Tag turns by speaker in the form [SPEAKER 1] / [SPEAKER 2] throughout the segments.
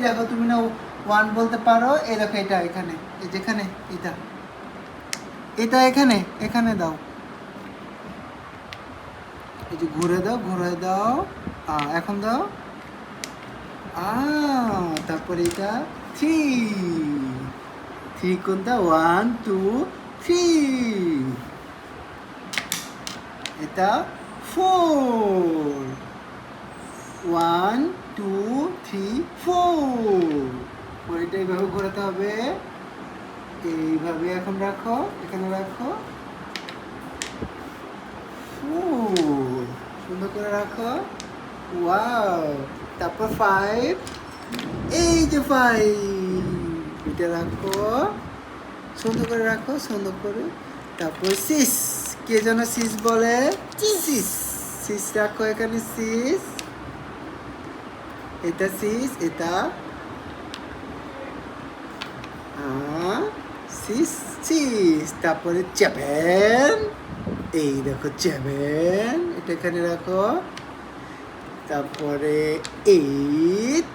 [SPEAKER 1] দেখো তুমি না 1 বলতে পারো, এই দেখো এটা এখানে, এই যেখানে এটা, এটা এখানে এখানে দাও, এই যে ঘুরে দাও, ঘুরে দাও, এখন দাও, তারপরে এটা 3 কোনটা, 1 2 3, এটা 4, 1 2 3 4, এটা এইভাবে ঘোরাতে হবে, এইভাবে এখন রাখো, এখানে রাখো, সুন্দর করে রাখো, ওয়াও। তারপর 5, এই যে 5, এটা রাখো, সুন্দর করে রাখো, সুন্দর করে। তারপর 6, কে যেন 6 বলে, 6 রাখো এখানে, 6, এটা 6, এটা 6, তারপরে 7, এই দেখো 7, এটা এখানে রাখো, তারপরে 8,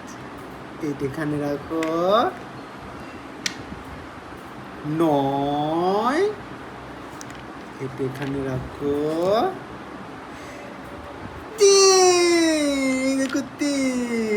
[SPEAKER 1] এটা এখানে রাখো, 9, এটা এখানে রাখো, 3, দেখো 3,